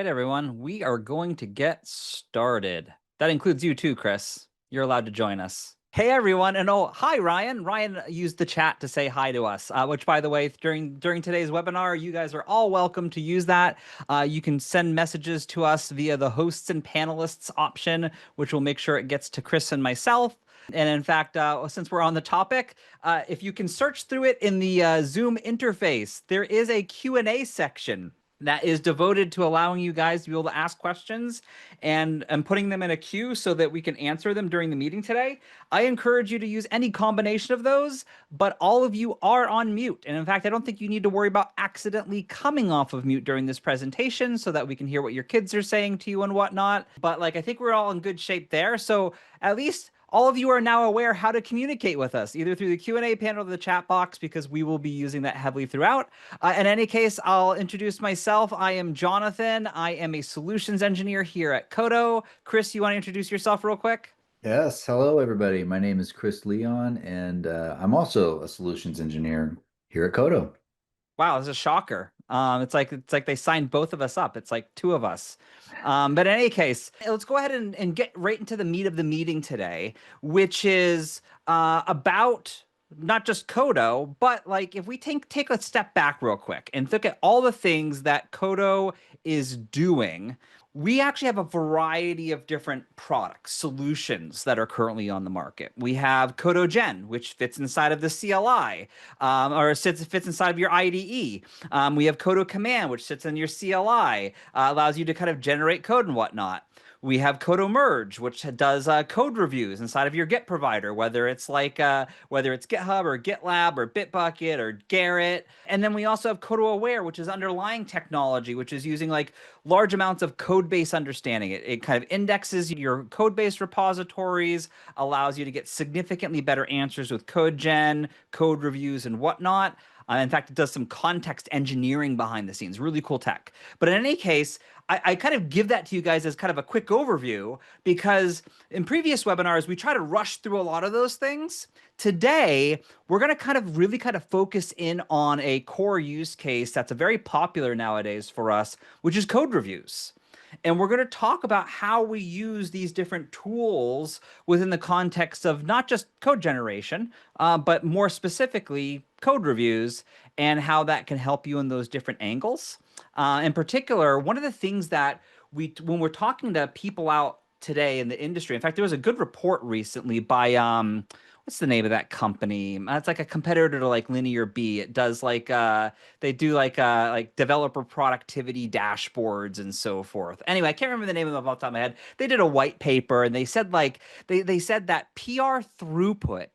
right, everyone, we are going to get started. That includes you too, Chris. You're allowed to join us. Hey, everyone, and oh, hi, Ryan. Ryan used the chat to say hi to us, which, by the way, during today's webinar, you guys are all welcome to use that. You can send messages to us via the hosts and panelists option, which will make sure it gets to Chris and myself. And in fact, since we're on the topic, if you can search through it in the Zoom interface, there is a Q&A section that is devoted to allowing you guys to be able to ask questions and putting them in a queue so that we can answer them during the meeting today. I encourage you to use any combination of those, but all of you are on mute. And in fact, I don't think you need to worry about accidentally coming off of mute during this presentation so that we can hear what your kids are saying to you and whatnot. But I think we're all in good shape there. So at least all of you are now aware how to communicate with us, either through the Q&A panel or the chat box, because we will be using that heavily throughout. In any case, I'll introduce myself. I am Jonathan. I am a solutions engineer here at Qodo. Chris, you want to introduce yourself real quick? Yes, hello everybody. My name is Chris Leon, and I'm also a solutions engineer here at Qodo. Wow, this is a shocker. It's like they signed both of us up. It's like two of us. But in any case, let's go ahead and get right into the meat of the meeting today, which is about not just Kodo, but if we take a step back real quick and look at all the things that Kodo is doing. We actually have a variety of different products, solutions that are currently on the market. We have Kodo Gen, which fits inside of the CLI, or fits inside of your IDE. We have Kodo Command, which sits in your CLI, allows you to kind of generate code and whatnot. We have Kodo Merge, which does code reviews inside of your Git provider, whether it's whether it's GitHub or GitLab or Bitbucket or Garrett. And then we also have Kodo Aware, which is underlying technology, which is using large amounts of code base understanding. It kind of indexes your code base repositories, allows you to get significantly better answers with code gen, code reviews, and whatnot. In fact, it does some context engineering behind the scenes. Really cool tech. But in any case, I kind of give that to you guys as kind of a quick overview because in previous webinars, we try to rush through a lot of those things. Today, we're going to really focus in on a core use case that's a very popular nowadays for us, which is code reviews. And we're going to talk about how we use these different tools within the context of not just code generation, but more specifically code reviews and how that can help you in those different angles. In particular, one of the things that when we're talking to people out today in the industry, in fact, there was a good report recently by what's the name of that company? It's like a competitor to Linear B. It does they do developer productivity dashboards and so forth. Anyway, I can't remember the name of them off the top of my head. They did a white paper and they said they said that PR throughput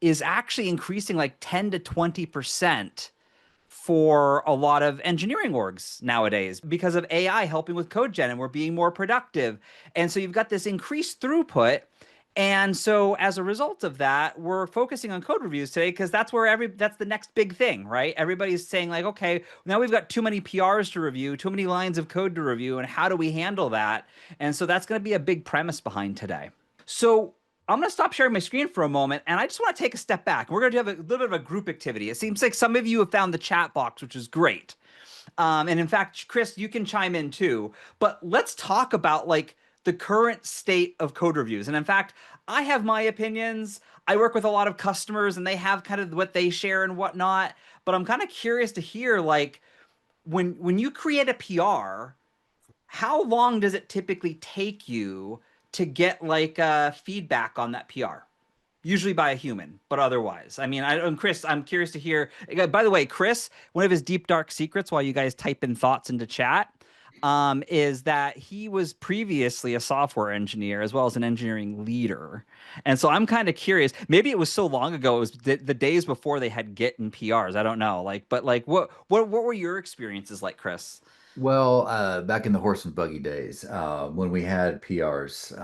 is actually increasing 10 to 20% for a lot of engineering orgs nowadays because of AI helping with code gen and we're being more productive. And so you've got this increased throughput. And so as a result of that, we're focusing on code reviews today because that's the next big thing, right? Everybody's saying okay, now we've got too many PRs to review, too many lines of code to review, and how do we handle that? And so that's going to be a big premise behind today. So I'm going to stop sharing my screen for a moment, and I just want to take a step back. We're going to have a little bit of a group activity. It seems like some of you have found the chat box, which is great. And in fact, Chris, you can chime in too. But let's talk about the current state of code reviews. And in fact, I have my opinions. I work with a lot of customers, and they have kind of what they share and whatnot. But I'm kind of curious to hear when you create a PR, how long does it typically take you to get feedback on that PR? Usually by a human, but otherwise. I mean, and Chris, I'm curious to hear. By the way, Chris, one of his deep dark secrets while you guys type in thoughts into chat is that he was previously a software engineer as well as an engineering leader. And so I'm kind of curious. Maybe it was so long ago, it was the days before they had Git and PRs. I don't know. But what were your experiences like, Chris? Well, back in the horse and buggy days, when we had PRs,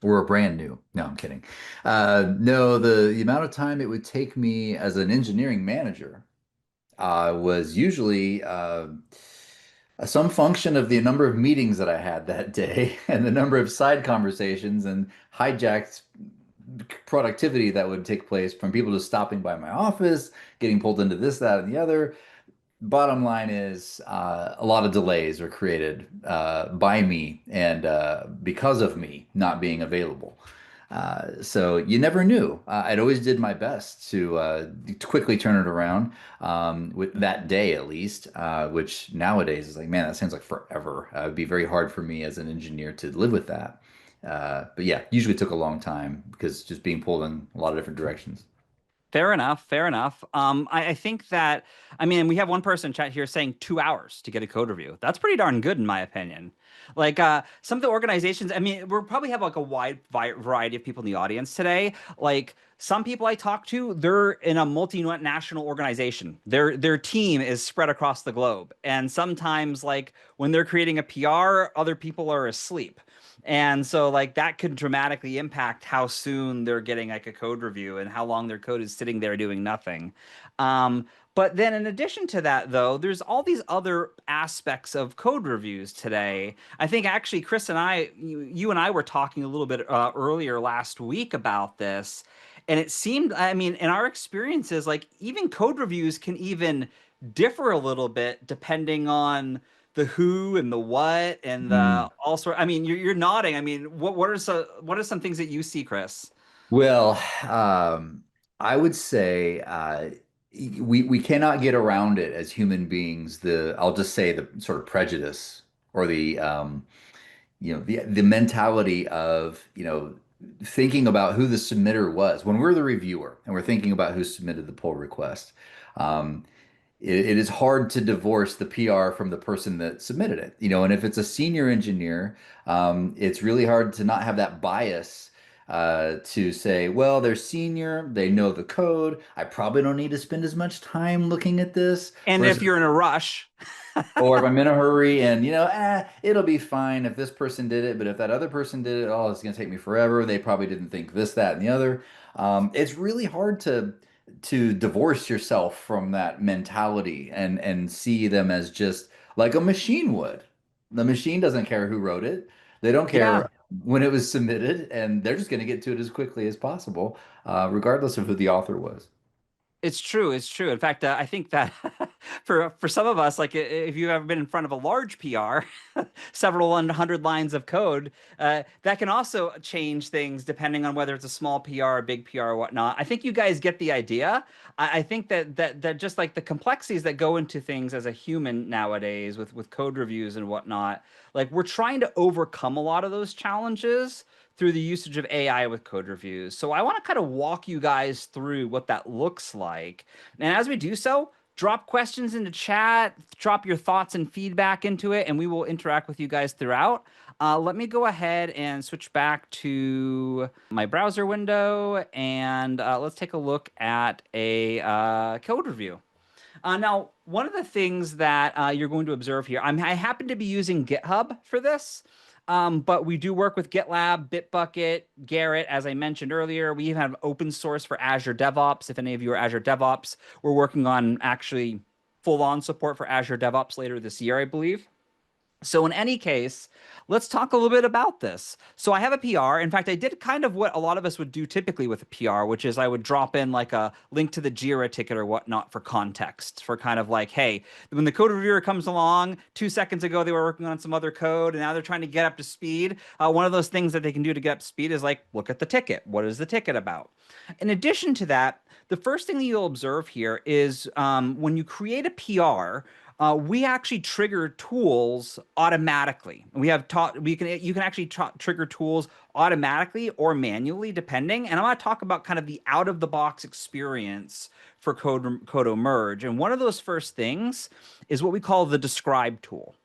were brand new. No, I'm kidding. No, the amount of time it would take me as an engineering manager was usually some function of the number of meetings that I had that day and the number of side conversations and hijacked productivity that would take place from people just stopping by my office, getting pulled into this, that, and the other. bottom line is a lot of delays are created by me and because of me not being available. So you never knew. I'd always did my best to quickly turn it around with that day at least, which nowadays is like, man, that sounds like forever. It'd be very hard for me as an engineer to live with that. But yeah, usually took a long time because just being pulled in a lot of different directions. Fair enough. Fair enough. I think that, I mean, we have one person in chat here saying 2 hours to get a code review. That's pretty darn good, in my opinion. Like some of the organizations, I mean, we'll probably have like a wide variety of people in the audience today. Like some people I talk to, they're in a multinational organization. Their team is spread across the globe, and sometimes like when they're creating a PR, other people are asleep. And so like that could dramatically impact how soon they're getting like a code review and how long their code is sitting there doing nothing. Um, but then in addition to that, though, there's all these other aspects of code reviews today. I think actually Chris and you and I were talking a little bit earlier last week about this. And it seemed, I mean, in our experiences, like even code reviews can even differ a little bit depending on the who and the what and the all sort. I mean, you're nodding. I mean, what are some things that you see, Chris? Well, I would say we cannot get around it as human beings. I'll just say the sort of prejudice or the mentality of thinking about who the submitter was when we're the reviewer and we're thinking about who submitted the pull request. Um, it is hard to divorce the PR from the person that submitted it, and if it's a senior engineer, it's really hard to not have that bias to say, well, they're senior, they know the code. I probably don't need to spend as much time looking at this. And if Versus you're in a rush, or if I'm in a hurry and, it'll be fine if this person did it, but if that other person did it, oh, it's going to take me forever. They probably didn't think this, that, and the other. It's really hard to divorce yourself from that mentality and see them as just like a machine would. The machine doesn't care who wrote it. They don't yeah, care when it was submitted, and they're just going to get to it as quickly as possible, regardless of who the author was. it's true. It's true. In fact, I think that for some of us, like if you've ever been in front of a large PR, several hundred lines of code, that can also change things depending on whether it's a small PR, a big PR, or whatnot. I think you guys get the idea. I think that just like the complexities that go into things as a human nowadays with code reviews and whatnot, like we're trying to overcome a lot of those challenges through the usage of AI with code reviews. So I want to kind of walk you guys through what that looks like. And as we do so, drop questions into chat, drop your thoughts and feedback into it, and we will interact with you guys throughout. Let me go ahead and switch back to my browser window, and let's take a look at a code review. Now, one of the things that you're going to observe here, I happen to be using GitHub for this, but we do work with GitLab, Bitbucket, Garrett, as I mentioned earlier. We even have open source for Azure DevOps. If any of you are Azure DevOps, we're working on actually full-on support for Azure DevOps later this year, I believe. So in any case, let's talk a little bit about this. So I have a PR. In fact, I did kind of what a lot of us would do typically with a PR, which is I would drop in like a link to the Jira ticket or whatnot for context, for kind of like, hey, when the code reviewer comes along, 2 seconds ago they were working on some other code and now they're trying to get up to speed. One of those things that they can do to get up to speed is like, look at the ticket. What is the ticket about? In addition to that, the first thing that you'll observe here is when you create a PR, we actually trigger tools automatically. We have taught we can you can actually trigger tools automatically or manually, depending. And I want to talk about kind of the out of the box experience for Codo Merge. And one of those first things is what we call the describe tool.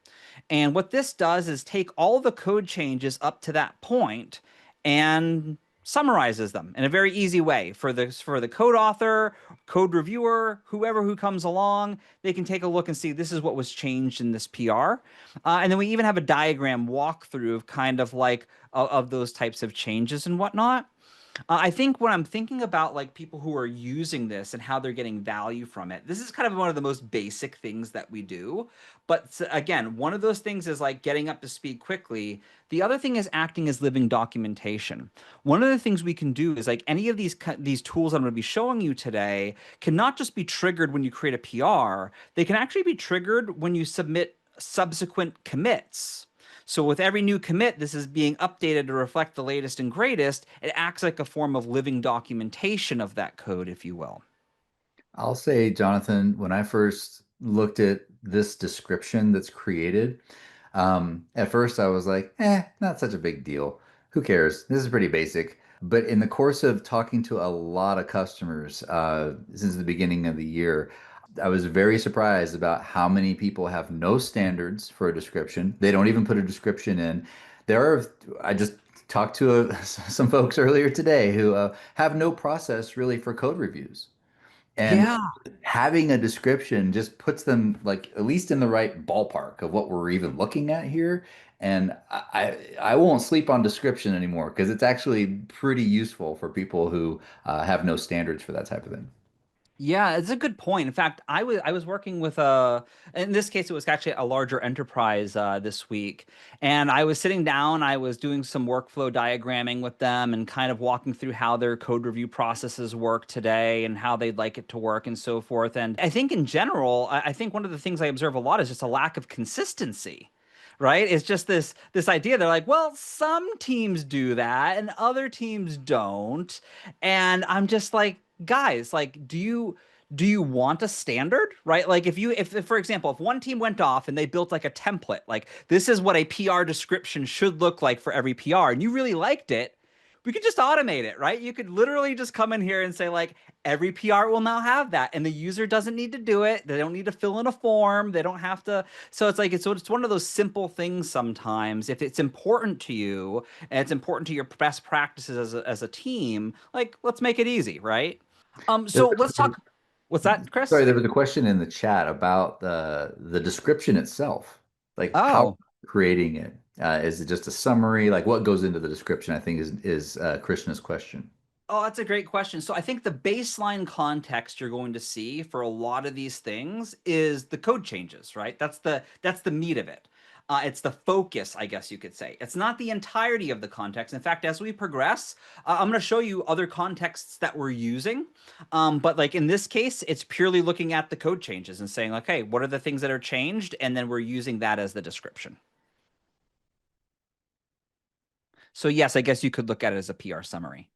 And what this does is take all the code changes up to that point and summarizes them in a very easy way for the code author, code reviewer, whoever who comes along. They can take a look and see this is what was changed in this PR, and then we even have a diagram walkthrough of kind of like of those types of changes and whatnot. I think when I'm thinking about like people who are using this and how they're getting value from it, this is kind of one of the most basic things that we do. But again, one of those things is like getting up to speed quickly. The other thing is acting as living documentation. One of the things we can do is like any of these tools I'm going to be showing you today can not just be triggered when you create a PR, they can actually be triggered when you submit subsequent commits. So with every new commit, this is being updated to reflect the latest and greatest. It acts like a form of living documentation of that code, if you will. I'll say, Jonathan, when I first looked at this description that's created, at first I was like, not such a big deal. Who cares? This is pretty basic. But in the course of talking to a lot of customers since the beginning of the year, I was very surprised about how many people have no standards for a description. They don't even put a description in. There are, I just talked to some folks earlier today who have no process really for code reviews. And Yeah. having a description just puts them like at least in the right ballpark of what we're even looking at here. And I won't sleep on description anymore because it's actually pretty useful for people who have no standards for that type of thing. Yeah, it's a good point. In fact, I was working with a in this case it was actually a larger enterprise this week, and I was sitting down, I was doing some workflow diagramming with them and kind of walking through how their code review processes work today and how they'd like it to work and so forth. And I think in general, I think one of the things I observe a lot is just a lack of consistency. Right? It's just this idea. They're like, well, some teams do that and other teams don't. And I'm just like, guys, like, do you want a standard, right? Like if for example, if one team went off and they built like a template, like this is what a PR description should look like for every PR, and you really liked it, we could just automate it, right? You could literally just come in here and say like every PR will now have that, and the user doesn't need to do it. They don't need to fill in a form. They don't have to. So it's one of those simple things sometimes. If it's important to you and it's important to your best practices as a team, like let's make it easy, right? So let's talk. What's that, Sorry, Chris? there was a question in the chat about the description itself. Like how Oh, creating it. Is it just a summary? Like what goes into the description, I think is Krishna's question. oh, that's a great question. So I think the baseline context you're going to see for a lot of these things is the code changes, right? That's the meat of it. It's the focus, I guess you could say. It's not the entirety of the context. In fact, as we progress, I'm going to show you other contexts that we're using. But like in this case, it's purely looking at the code changes and saying, okay, what are the things that are changed? And then we're using that as the description. So yes, I guess you could look at it as a PR summary.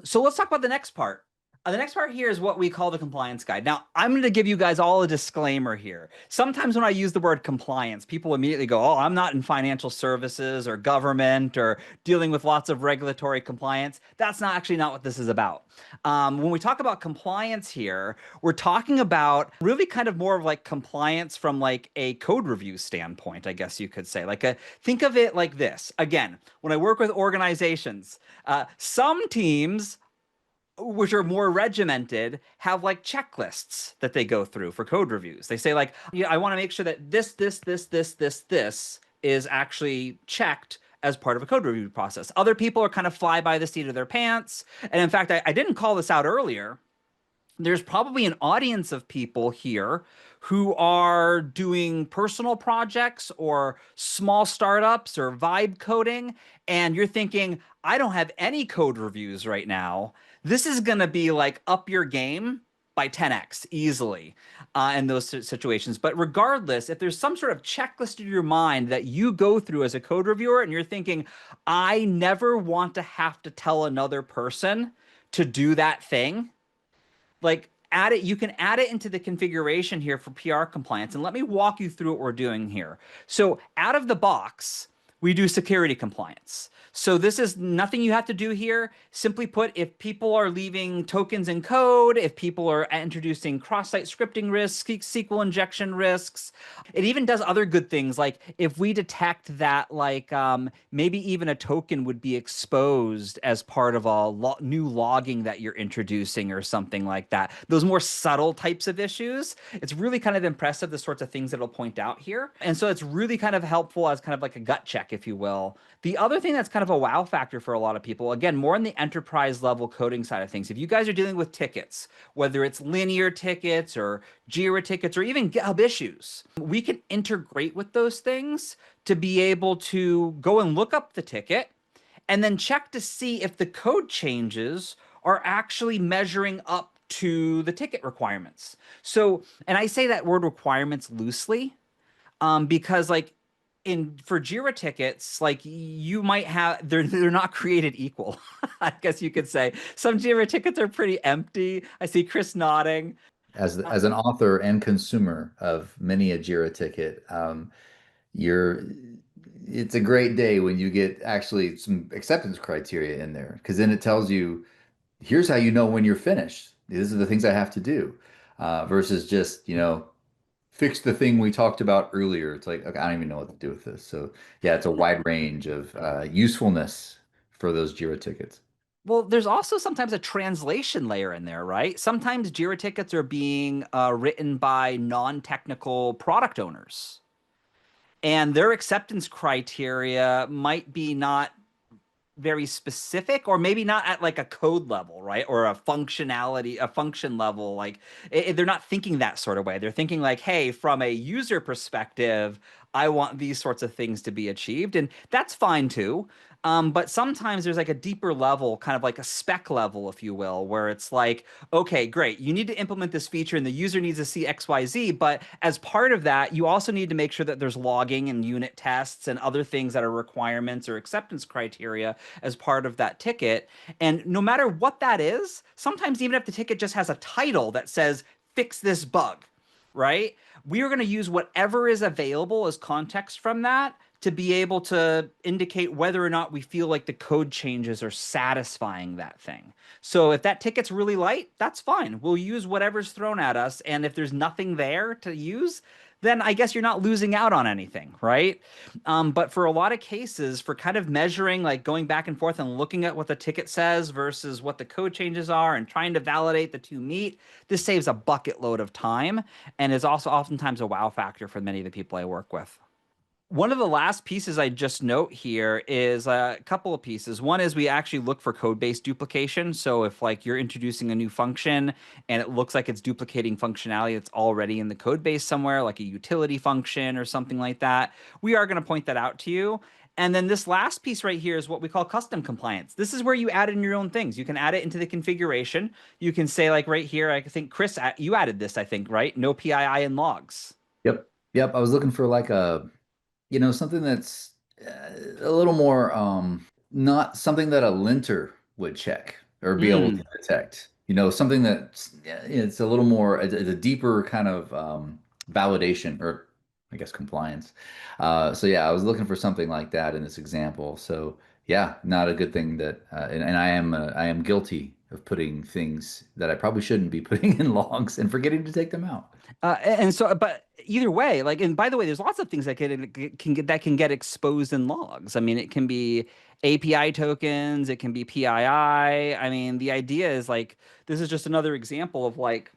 So let's talk about the next part. The next part here is what we call the compliance guide. Now, I'm going to give you guys all a disclaimer here. Sometimes when I use the word compliance, people immediately go, oh, I'm not in financial services or government or dealing with lots of regulatory compliance. That's not actually not what this is about. When we talk about compliance here, we're talking about really kind of more of like compliance from like a code review standpoint, I guess you could say. Think of it like this. Again, when I work with organizations, some teams, which are more regimented, have like checklists that they go through for code reviews. They say like, yeah, I want to make sure that this is actually checked as part of a code review process. Other people are kind of fly by the seat of their pants. And in fact, I didn't call this out earlier. There's probably an audience of people here who are doing personal projects or small startups or vibe coding, and you're thinking, I don't have any code reviews right now. This is going to be like up your game by 10x easily in those situations. But regardless, if there's some sort of checklist in your mind that you go through as a code reviewer and you're thinking, I never want to have to tell another person to do that thing, like add it, you can add it into the configuration here for PR compliance. And let me walk you through what we're doing here. So out of the box, we do security compliance. So this is nothing you have to do here. Simply put, if people are leaving tokens in code, if people are introducing cross-site scripting risks, SQL injection risks, it even does other good things. Like if we detect that maybe even a token would be exposed as part of a new logging that you're introducing or something like that. Those more subtle types of issues, it's really kind of impressive the sorts of things that it'll point out here. And so it's really kind of helpful as kind of like a gut check, if you will. The other thing that's kind of a wow factor for a lot of people, again, more on the enterprise level coding side of things. If you guys are dealing with tickets, whether it's linear tickets or Jira tickets or even GitHub issues, we can integrate with those things to be able to go and look up the ticket and then check to see if the code changes are actually measuring up to the ticket requirements. So, and I say that word requirements loosely, because like in for Jira tickets, like you might have they're not created equal. I guess you could say some Jira tickets are pretty empty. I see Chris nodding. As an author and consumer of many a Jira ticket, you're it's a great day when you get actually some acceptance criteria in there because then it tells you here's how you know when you're finished. These are the things I have to do, versus just, fix the thing we talked about earlier. It's like, okay, I don't even know what to do with this. So yeah, it's a wide range of usefulness for those Jira tickets. Well, there's also sometimes a translation layer in there, right? Sometimes Jira tickets are being written by non-technical product owners, and their acceptance criteria might be not very specific or maybe not at like a code level, right? Or a function level. Like they're not thinking that sort of way. They're thinking like, hey, from a user perspective, I want these sorts of things to be achieved. And that's fine too. But sometimes there's like a deeper level, kind of like a spec level, if you will, where it's like, okay, great, you need to implement this feature and the user needs to see XYZ. But as part of that, you also need to make sure that there's logging and unit tests and other things that are requirements or acceptance criteria as part of that ticket. And no matter what that is, sometimes even if the ticket just has a title that says, fix this bug, right? We are going to use whatever is available as context from that to be able to indicate whether or not we feel like the code changes are satisfying that thing. So if that ticket's really light, that's fine. We'll use whatever's thrown at us. And if there's nothing there to use, then I guess you're not losing out on anything, right? But for a lot of cases, for kind of measuring, like going back and forth and looking at what the ticket says versus what the code changes are and trying to validate the two meet, this saves a bucket load of time and is also oftentimes a wow factor for many of the people I work with. One of the last pieces I just note here is a couple of pieces. One is we actually look for code-based duplication. So if like you're introducing a new function and it looks like it's duplicating functionality that's already in the code base somewhere, like a utility function or something like that, we are going to point that out to you. And then this last piece right here is what we call custom compliance. This is where you add in your own things. You can add it into the configuration. You can say like right here, I think Chris, you added this, I think, right? No PII in logs. Yep. Yep. I was looking for like something that's a little more not something that a linter would check or be able to Mm. detect. Something that's yeah, it's a little more it's a deeper kind of validation or I guess compliance. So yeah, I was looking for something like that in this example. So yeah, not a good thing that and I am guilty of putting things that I probably shouldn't be putting in logs and forgetting to take them out. And so, but either way, like, and by the way, there's lots of things that can get exposed in logs. I mean, it can be API tokens, it can be PII. I mean, the idea is like this is just another example of like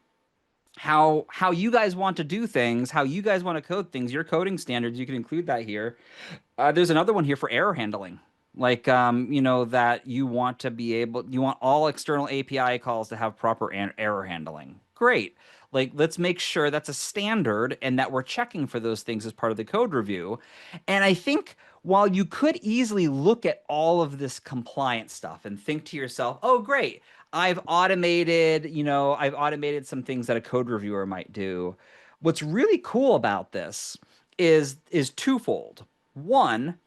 how you guys want to do things, how you guys want to code things, your coding standards. You can include that here. There's another one here for error handling. Like, that you want all external API calls to have proper error handling. Great. Like, let's make sure that's a standard and that we're checking for those things as part of the code review. And I think while you could easily look at all of this compliance stuff and think to yourself, oh, great, I've automated some things that a code reviewer might do. What's really cool about this is twofold. One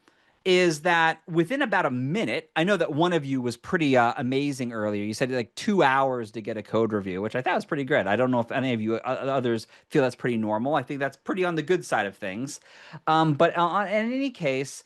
is that within about a minute, I know that one of you was pretty amazing earlier. You said like 2 hours to get a code review, which I thought was pretty good. I don't know if any of you others feel that's pretty normal. I think that's pretty on the good side of things. But in any case,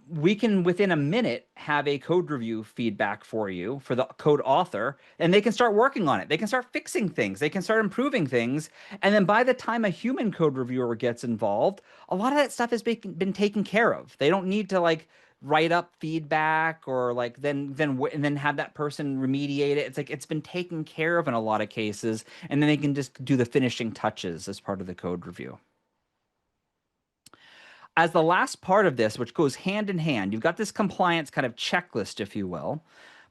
we can within a minute have a code review feedback for you for the code author, and they can start working on it. They can start fixing things. They can start improving things. And then by the time a human code reviewer gets involved, a lot of that stuff has been taken care of. They don't need to like write up feedback or like and then have that person remediate it. It's like it's been taken care of in a lot of cases, and then they can just do the finishing touches as part of the code review. As the last part of this, which goes hand in hand, you've got this compliance kind of checklist, if you will,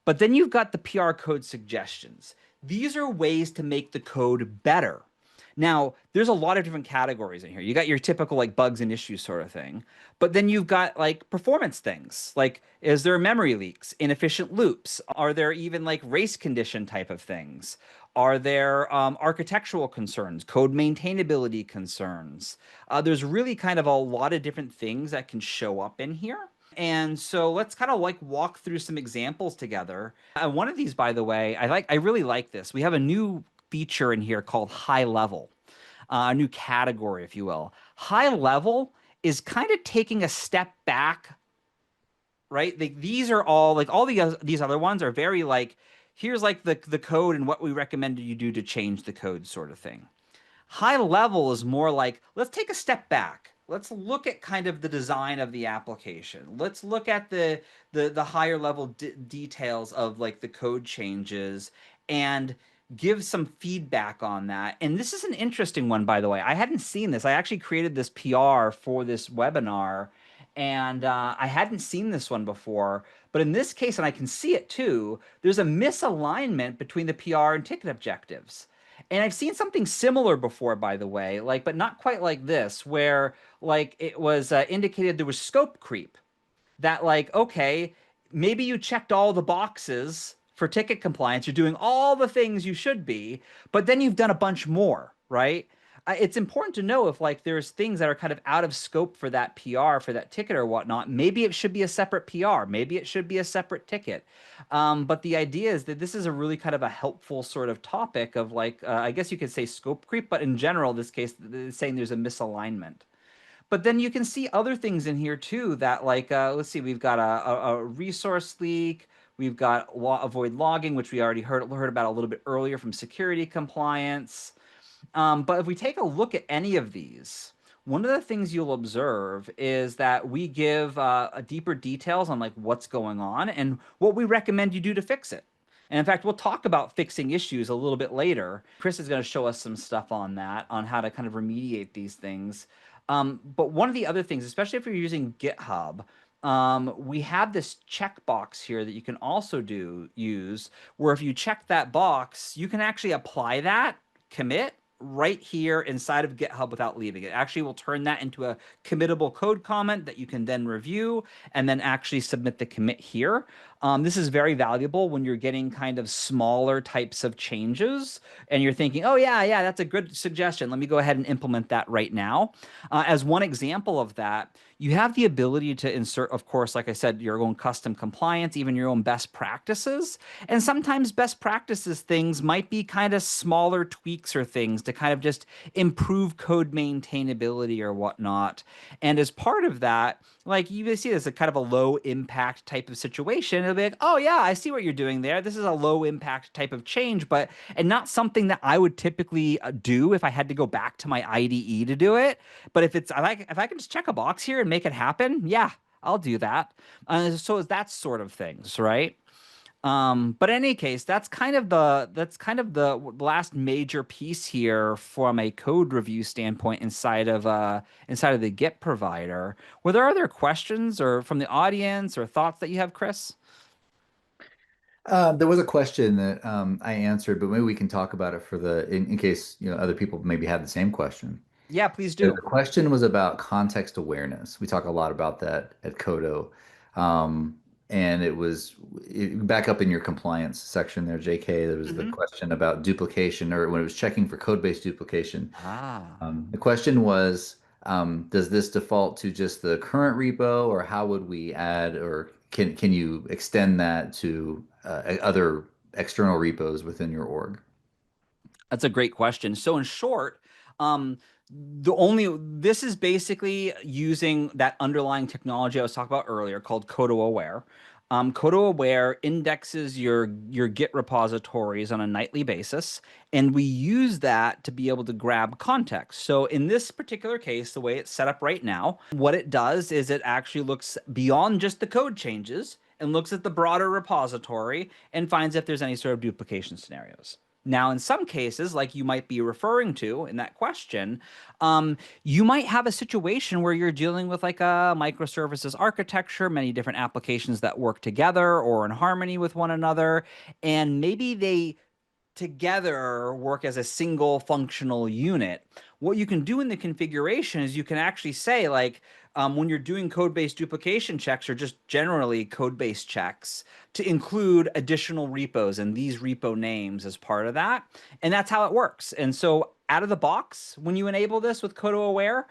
but then you've got the PR code suggestions. These are ways to make the code better. Now, there's a lot of different categories in here. You got your typical like bugs and issues sort of thing, but then you've got like performance things. Like, is there memory leaks, inefficient loops? Are there even like race condition type of things? Are there architectural concerns, code maintainability concerns? There's really kind of a lot of different things that can show up in here. And so let's kind of like walk through some examples together. One of these, by the way, I really like this. We have a new feature in here called high level, a new category, if you will. High level is kind of taking a step back, right? These are all like all these other ones are very like here's like the code and what we recommend you do to change the code sort of thing. High level is more like, let's take a step back. Let's look at kind of the design of the application. Let's look at the higher level details of like the code changes and give some feedback on that. And this is an interesting one, by the way. I hadn't seen this. I actually created this PR for this webinar, and I hadn't seen this one before. But in this case, and I can see it too, there's a misalignment between the PR and ticket objectives. And I've seen something similar before, by the way, like, but not quite like this, where like it was indicated there was scope creep. That like, okay, maybe you checked all the boxes for ticket compliance, you're doing all the things you should be, but then you've done a bunch more, right? It's important to know if like there's things that are kind of out of scope for that PR for that ticket or whatnot. Maybe it should be a separate PR. Maybe it should be a separate ticket. But the idea is that this is a really kind of a helpful sort of topic of like I guess you could say scope creep, but in general, this case, it's saying there's a misalignment. But then you can see other things in here too that like let's see, we've got a resource leak. We've got avoid logging, which we already heard about a little bit earlier from security compliance. But if we take a look at any of these, one of the things you'll observe is that we give a deeper details on like what's going on and what we recommend you do to fix it. And in fact, we'll talk about fixing issues a little bit later. Chris is going to show us some stuff on that, on how to kind of remediate these things. But one of the other things, especially if you're using GitHub, we have this checkbox here that you can also use, where if you check that box, you can actually apply that commit right here inside of GitHub without leaving. It actually will turn that into a committable code comment that you can then review and then actually submit the commit here. This is very valuable when you're getting kind of smaller types of changes and you're thinking, oh yeah, that's a good suggestion. Let me go ahead and implement that right now. As one example of that, you have the ability to insert, of course, like I said, your own custom compliance, even your own best practices. And sometimes best practices things might be kind of smaller tweaks or things to kind of just improve code maintainability or whatnot. And as part of that, like you see this as a kind of a low impact type of situation. It'll be like, oh yeah, I see what you're doing there. This is a low impact type of change, but and not something that I would typically do if I had to go back to my IDE to do it. But if I can just check a box here and make it happen, yeah, I'll do that. So that's sort of things, right? But in any case, that's kind of the last major piece here from a code review standpoint inside of the Git provider. Were there other questions or from the audience or thoughts that you have, Chris? There was a question that I answered, but maybe we can talk about it for in case other people maybe had the same question. Yeah, please The do. question was about context awareness. We talk a lot about that at Qodo. Um, and back up in your compliance section there, JK, there was the Hmm. question about duplication or when it was checking for code-based duplication. Ah. The question was, does this default to just the current repo or how would we add or can you extend that to other external repos within your org? That's a great question. So in short, um, this is basically using that underlying technology I was talking about earlier called Qodo Aware. Qodo Aware indexes your Git repositories on a nightly basis, and we use that to be able to grab context. So in this particular case, the way it's set up right now, what it does is it actually looks beyond just the code changes and looks at the broader repository and finds if there's any sort of duplication scenarios. Now, in some cases, like you might be referring to in that question, you might have a situation where you're dealing with like a microservices architecture, many different applications that work together or in harmony with one another, and maybe they together work as a single functional unit. What you can do in the configuration is you can actually say, like, when you're doing code-based duplication checks or just generally code-based checks, to include additional repos and these repo names as part of that. And that's how it works. And so out of the box, when you enable this with Qodo Aware,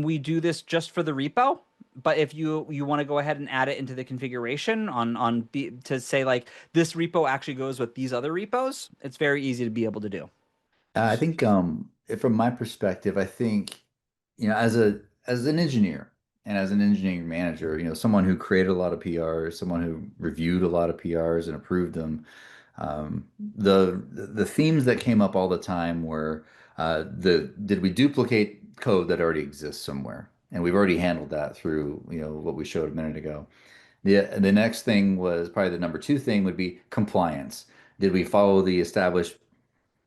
we do this just for the repo. But if you want to go ahead and add it into the configuration to say like this repo actually goes with these other repos, it's very easy to be able to do. I think from my perspective, I think as an engineer and as an engineering manager, someone who created a lot of PRs, someone who reviewed a lot of PRs and approved them, the themes that came up all the time were the did we duplicate code that already exists somewhere? And we've already handled that through, what we showed a minute ago. The next thing was probably the number two thing would be compliance. Did we follow the established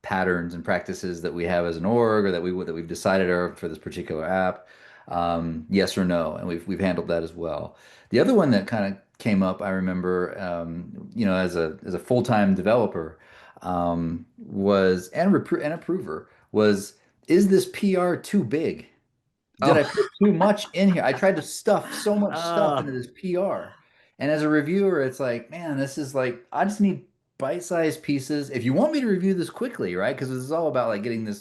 patterns and practices that we have as an org or that we've decided are for this particular app? Yes or no? And we've handled that as well. The other one that kind of came up, I remember, as a full-time developer, was and approver was, is this PR too big? Did Oh, I put too much in here? I tried to stuff so much stuff uh, into this PR. And as a reviewer, it's like, man, this is like, I just need bite-sized pieces. If you want me to review this quickly, right? Because this is all about like getting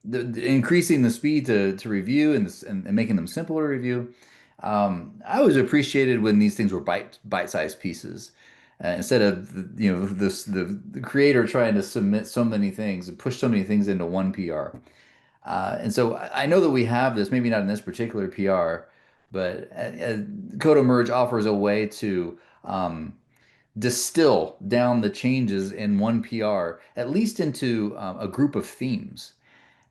increasing the speed to review and making them simple to review. I always appreciated when these things were bite-sized pieces. Instead of the creator trying to submit so many things and push so many things into one PR. And so I know that we have this, maybe not in this particular PR, but Coda Merge offers a way to distill down the changes in one PR, at least into a group of themes.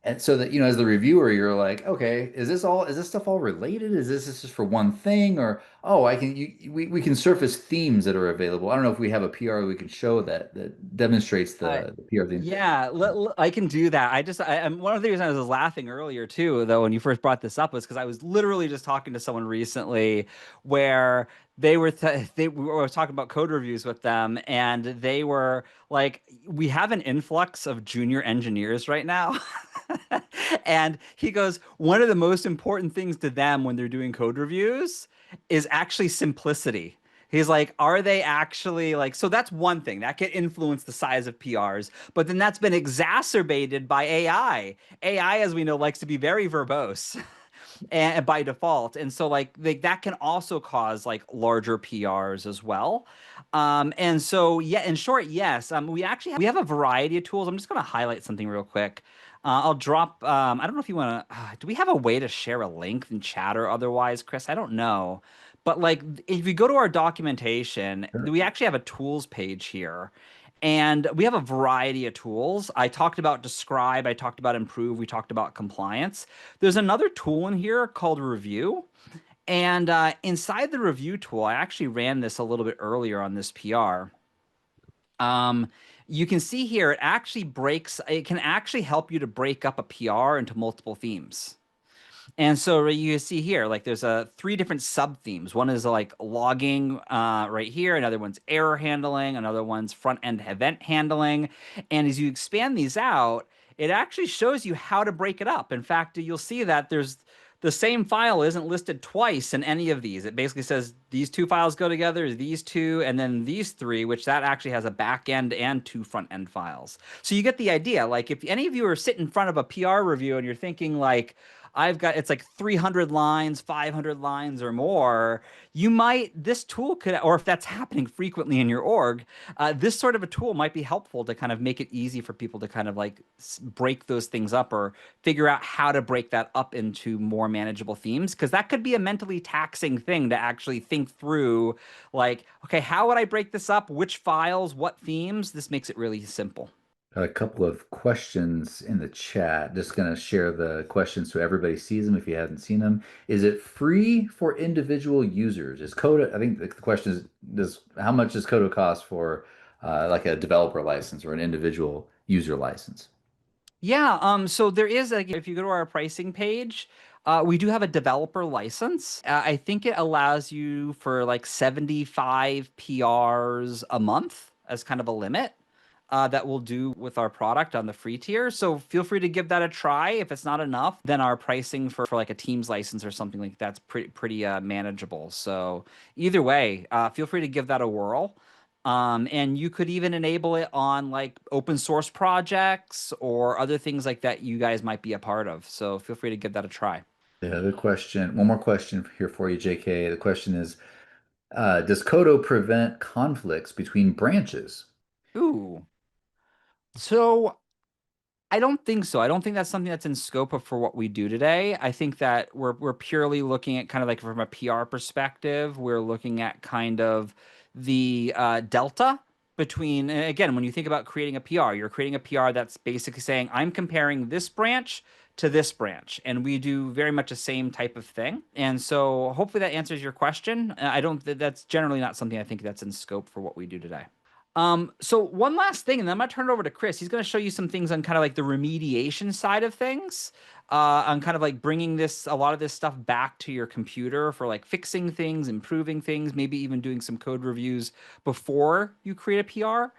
And so that, as the reviewer, you're like, okay, is this stuff all related? Is this just for one thing? Or, oh, we can surface themes that are available. I don't know if we have a PR we can show that demonstrates I, the PR themes. yeah, I can do that. I'm one of the reasons I was laughing earlier too, though, when you first brought this up was because I was literally just talking to someone recently where we were talking about code reviews with them, and they were like, "We have an influx of junior engineers right now." And he goes, one of the most important things to them when they're doing code reviews is actually simplicity. He's like, are they actually like, so that's one thing that can influence the size of PRs, but then that's been exacerbated by AI. AI, as we know, likes to be very verbose and by default. And so like that can also cause like larger PRs as well. And so yeah, in short, yes, we have a variety of tools. I'm just going to highlight something real quick. I'll drop. I don't know if you want to. Do we have a way to share a link in chat or otherwise, Chris? I don't know. But like, if you go to our documentation, Sure. we actually have a tools page here. And we have a variety of tools. I talked about describe, I talked about improve, we talked about compliance. There's another tool in here called review. And inside the review tool, I actually ran this a little bit earlier on this PR. Um, you can see here, it can actually help you to break up a PR into multiple themes. And so you see here, like there's three different sub themes. One is like logging right here. Another one's error handling. Another one's front end event handling. And as you expand these out, it actually shows you how to break it up. In fact, you'll see that there's the same file isn't listed twice in any of these. It basically says these two files go together, these two, and then these three, which that actually has a back end and two front end files. So you get the idea. Like if any of you are sitting in front of a PR review and you're thinking like, it's like 300 lines, 500 lines or more. This tool could, or if that's happening frequently in your org, this sort of a tool might be helpful to kind of make it easy for people to kind of like break those things up or figure out how to break that up into more manageable themes. Cause that could be a mentally taxing thing to actually think through like, okay, how would I break this up? Which files, what themes? This makes it really simple. Got a couple of questions in the chat. Just going to share the questions so everybody sees them if you haven't seen them. Is it free for individual users? Is Coda, I think the question is, how much does Coda cost for like a developer license or an individual user license? Yeah, so there is like if you go to our pricing page, we do have a developer license. I think it allows you for like 75 PRs a month as kind of a limit that we'll do with our product on the free tier. So feel free to give that a try. If it's not enough, then our pricing for like a Teams license or something like that's pretty manageable. So either way, feel free to give that a whirl. And you could even enable it on like open source projects or other things like that you guys might be a part of. So feel free to give that a try. The other question, one more question here for you, JK. The question is, does Qodo prevent conflicts between branches? Ooh. So I don't think so. I don't think that's something that's in scope of for what we do today. I think that we're purely looking at kind of like from a PR perspective, we're looking at kind of the delta between, and again, when you think about creating a PR, you're creating a PR that's basically saying, I'm comparing this branch to this branch. And we do very much the same type of thing. And so hopefully that answers your question. I don't, that's generally not something I think that's in scope for what we do today. So one last thing, and then I'm gonna turn it over to Chris. He's gonna show you some things on kind of like the remediation side of things, on kind of like bringing a lot of this stuff back to your computer for like fixing things, improving things, maybe even doing some code reviews before you create a PR.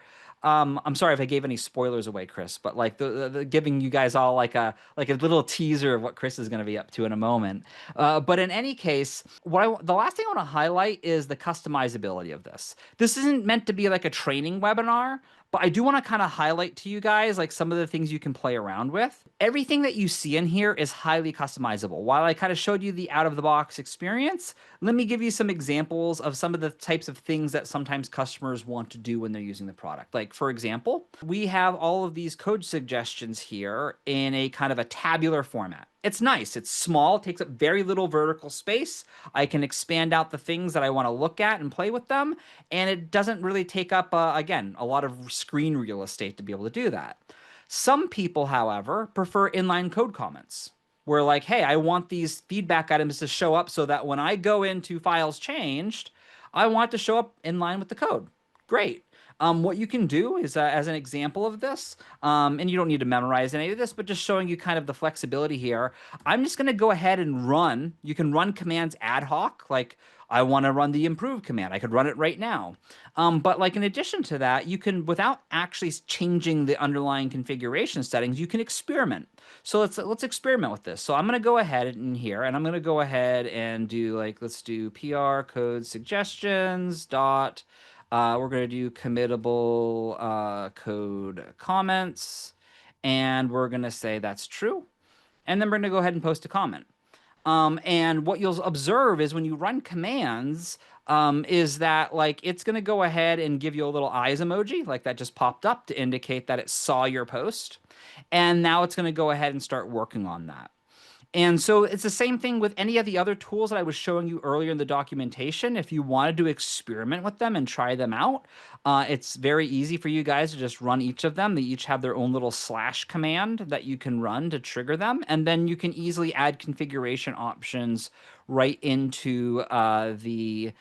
I'm sorry if I gave any spoilers away, Chris, but like the giving you guys all like a little teaser of what Chris is going to be up to in a moment. But in any case, the last thing I want to highlight is the customizability of this. This isn't meant to be like a training webinar, but I do want to kind of highlight to you guys like some of the things you can play around with. Everything that you see in here is highly customizable. While I kind of showed you the out of the box experience, let me give you some examples of some of the types of things that sometimes customers want to do when they're using the product. Like, for example, we have all of these code suggestions here in a kind of a tabular format. It's nice. It's small, it takes up very little vertical space. I can expand out the things that I want to look at and play with them. And it doesn't really take up, again, a lot of screen real estate to be able to do that. Some people, however, prefer inline code comments. Where like, hey, I want these feedback items to show up so that when I go into files changed, I want it to show up in line with the code. Great. What you can do is, as an example of this, and you don't need to memorize any of this, but just showing you kind of the flexibility here, I'm just going to go ahead and run. You can run commands ad hoc, like I want to run the improve command. I could run it right now. But like in addition to that, you can, without actually changing the underlying configuration settings, you can experiment. So let's experiment with this. So I'm going to go ahead in here and I'm going to go ahead and do like, let's do PR code suggestions dot. We're going to do committable code comments, and we're going to say that's true. And then we're going to go ahead and post a comment. And what you'll observe is when you run commands, is that like it's going to go ahead and give you a little eyes emoji, like that just popped up to indicate that it saw your post. And now it's going to go ahead and start working on that. And so it's the same thing with any of the other tools that I was showing you earlier in the documentation. If you wanted to experiment with them and try them out, it's very easy for you guys to just run each of them. They each have their own little slash command that you can run to trigger them. And then you can easily add configuration options right into the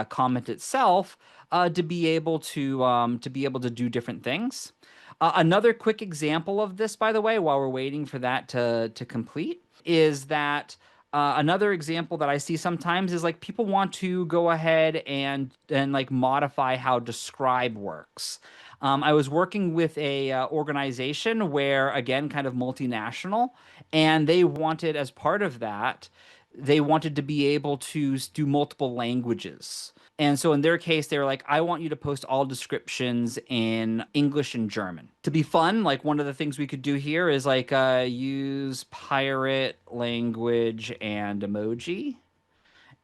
comment itself to be able to do different things. Another quick example of this, by the way, while we're waiting for that to complete, is that another example that I see sometimes is like people want to go ahead and like modify how describe works. I was working with a organization where, again, kind of multinational, and they wanted, as part of that, they wanted to be able to do multiple languages. And so in their case, they were like, I want you to post all descriptions in English and German. To be fun, like one of the things we could do here is like use pirate language and emoji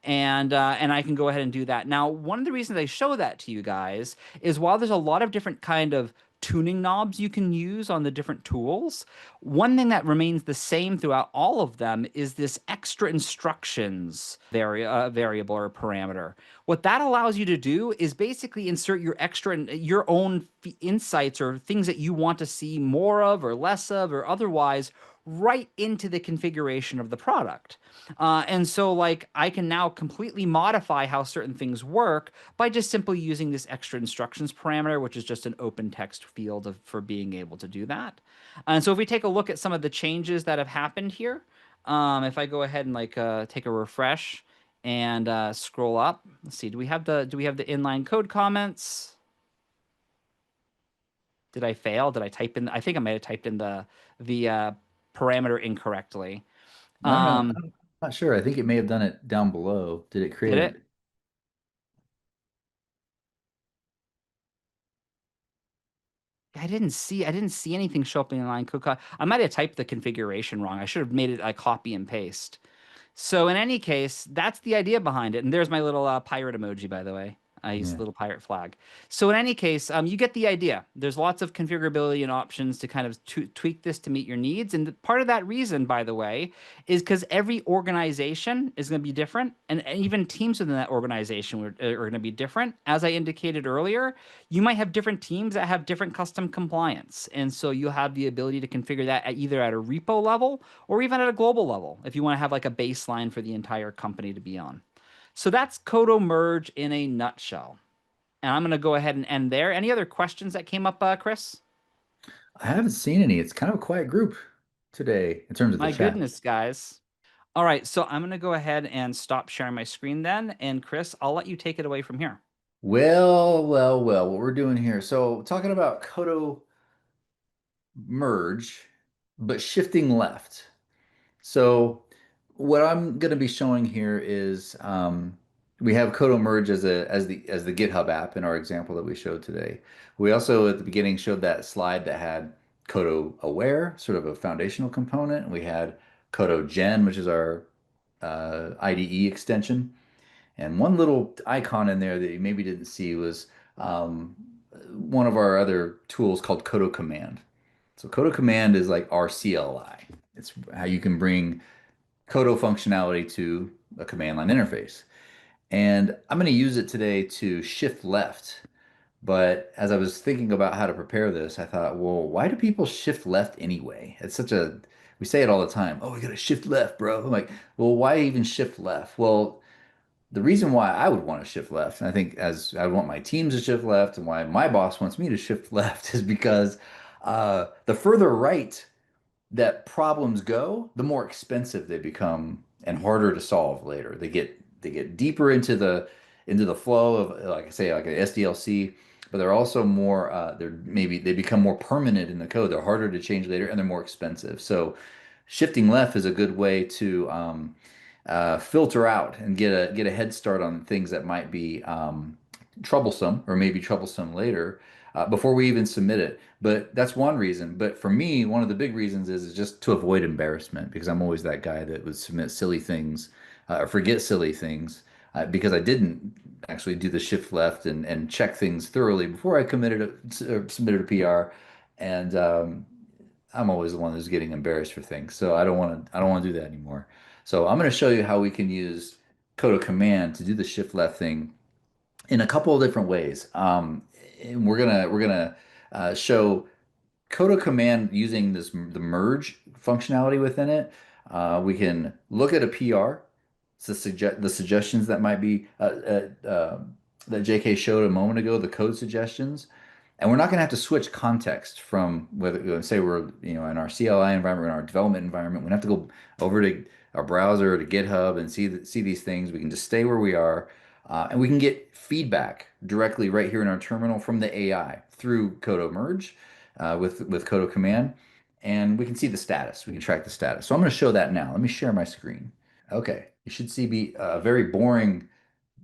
and I can go ahead and do that. Now, one of the reasons I show that to you guys is while there's a lot of different kind of tuning knobs you can use on the different tools, one thing that remains the same throughout all of them is this extra instructions variable or parameter. What that allows you to do is basically insert your extra, your own insights or things that you want to see more of or less of or otherwise right into the configuration of the product. And so, like, I can now completely modify how certain things work by just simply using this extra instructions parameter, which is just an open text field for being able to do that. And so, if we take a look at some of the changes that have happened here, if I go ahead and like take a refresh and scroll up, let's see, do we have the inline code comments? Did I fail? Did I type in? I think I might have typed in the parameter incorrectly. I don't know. Um, I'm not sure. I think it may have done it down below. Did it did create it? it? I didn't see anything show up in inline code. I might have typed the configuration wrong. I should have made it like copy and paste. So in any case, that's the idea behind it. And there's my little pirate emoji, by the way. I use the Yeah. little pirate flag. So in any case, you get the idea. There's lots of configurability and options to kind of tweak this to meet your needs. And part of that reason, by the way, is because every organization is going to be different, and even teams within that organization are going to be different. As I indicated earlier, you might have different teams that have different custom compliance, and so you have the ability to configure that either at a repo level or even at a global level if you want to have like a baseline for the entire company to be on. So that's Codo merge in a nutshell. And I'm going to go ahead and end there. Any other questions that came up, Chris? I haven't seen any. It's kind of a quiet group today in terms of the My chat. goodness, guys. All right, so I'm going to go ahead and stop sharing my screen then. And Chris, I'll let you take it away from here. Well, what we're doing here. So talking about Kodo merge, but shifting left. So what I'm going to be showing here is we have Kodo merge as the GitHub app in our example that we showed today. We also at the beginning showed that slide that had Kodo aware, sort of a foundational component. We had Kodo Gen, which is our IDE extension. And one little icon in there that you maybe didn't see was um, one of our other tools called Kodo Command. So Kodo Command is like our CLI. It's how you can bring Kodo functionality to a command line interface. And I'm going to use it today to shift left. But as I was thinking about how to prepare this, I thought, well, why do people shift left anyway? It's such a, we say it all the time. Oh, we got to shift left, bro. I'm like, well, why even shift left? Well, the reason why I would want to shift left, and I think as I want my teams to shift left, and why my boss wants me to shift left, is because the further right that problems go, the more expensive they become and harder to solve later. They get deeper into the flow of, like I say, like an SDLC, but they're also more they become more permanent in the code. They're harder to change later and they're more expensive. So shifting left is a good way to filter out and get a head start on things that might be troublesome or maybe troublesome later before we even submit it. But that's one reason. But for me, one of the big reasons is just to avoid embarrassment because I'm always that guy that would submit silly things or forget silly things because I didn't actually do the shift left and check things thoroughly before I submitted a PR. And I'm always the one who's getting embarrassed for things. So I don't want to do that anymore. So I'm going to show you how we can use Coda Command to do the shift left thing in a couple of different ways. And we're gonna show Coda Command using the merge functionality within it. We can look at a PR, the suggestions that might be that JK showed a moment ago, the code suggestions. And we're not going to have to switch context from whether, say we're, in our CLI environment, in our development environment, we don't have to go over to our browser or to GitHub and see these things. We can just stay where we are, and we can get feedback directly right here in our terminal from the AI through Codo Merge with Codo Command, and we can see the status. We can track the status. So I'm going to show that now. Let me share my screen. Okay, you should see a very boring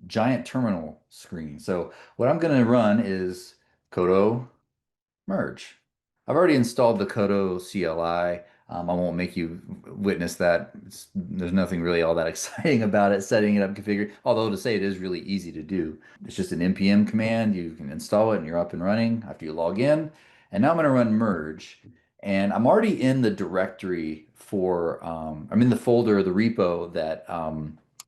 giant terminal screen. So what I'm going to run is Codo merge. I've already installed the Qodo CLI. I won't make you witness that. There's nothing really all that exciting about it, setting it up, configuring. Although to say it is really easy to do. It's just an npm command. You can install it and you're up and running after you log in. And now I'm going to run merge. And I'm already in the directory I'm in the folder, the repo that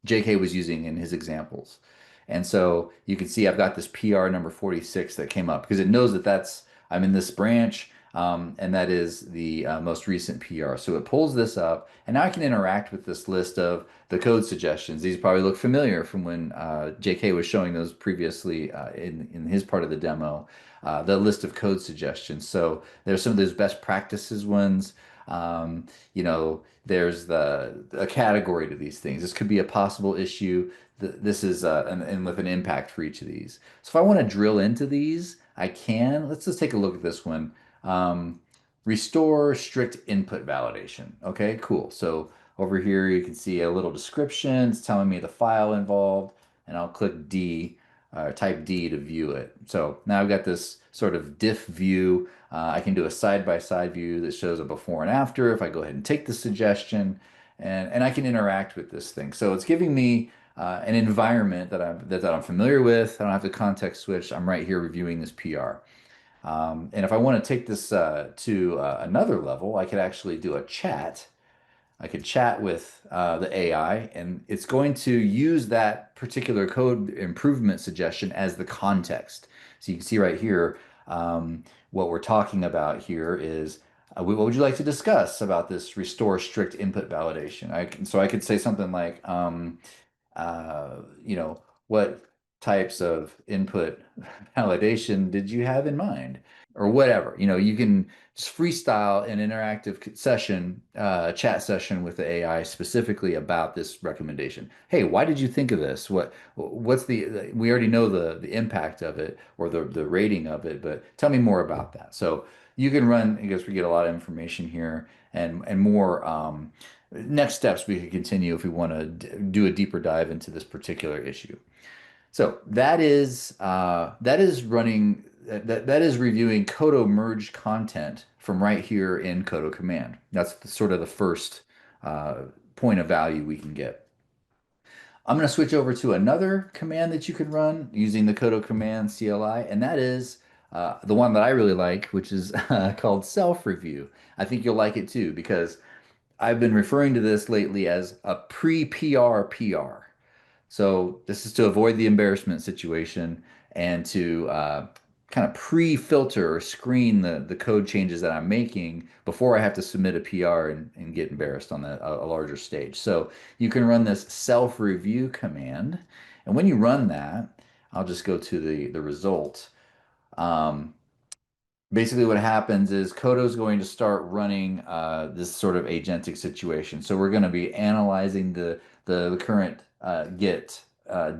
JK was using in his examples. And so you can see I've got this PR number 46 that came up because it knows that I'm in this branch, and that is the most recent PR. So it pulls this up, and now I can interact with this list of the code suggestions. These probably look familiar from when JK was showing those previously in his part of the demo, the list of code suggestions. So there's some of those best practices ones. There's a category to these things. This could be a possible issue. This is and with an impact for each of these. So if I want to drill into these, I can. Let's just take a look at this one. Um, Restore strict input validation. Okay, cool. So over here you can see a little description. It's telling me the file involved, and I'll click D, type D to view it. So now I've got this sort of diff view. I can do a side-by-side view that shows a before and after if I go ahead and take the suggestion, and I can interact with this thing. So it's giving me an environment that I'm familiar with. I don't have to context switch. I'm right here reviewing this PR. And if I want to take this to another level, I could actually do a chat. I could chat with the AI, and it's going to use that particular code improvement suggestion as the context. So you can see right here, what we're talking about here is what would you like to discuss about this restore strict input validation? So I could say something like, what types of input validation did you have in mind? Or whatever. You can just freestyle an interactive session, chat session with the AI specifically about this recommendation. Hey, why did you think of this? What's we already know the impact of it or the rating of it, but tell me more about that. So you can run, I guess we get a lot of information here and more next steps we could continue if we want to do a deeper dive into this particular issue. So that is running that is reviewing Qodo merged content from right here in Qodo command. That's sort of the first uh, point of value we can get. I'm going to switch over to another command that you can run using the Qodo command CLI, and that is the one that I really like, which is called self review. I think you'll like it too because I've been referring to this lately as a pre-PR PR. So this is to avoid the embarrassment situation and to kind of pre-filter or screen the code changes that I'm making before I have to submit a PR and get embarrassed on a larger stage. So you can run this self-review command. And when you run that, I'll just go to the result. Um, Basically what happens is Kodo is going to start running this sort of agentic situation. So we're going to be analyzing the current Git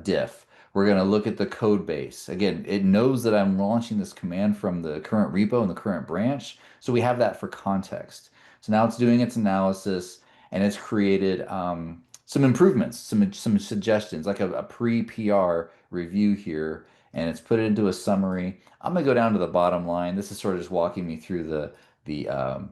diff. We're going to look at the code base. Again, it knows that I'm launching this command from the current repo and the current branch. So we have that for context. So now it's doing its analysis and it's created some improvements, some suggestions, like a pre-PR review here, and it's put it into a summary. I'm gonna go down to the bottom line. This is sort of just walking me through the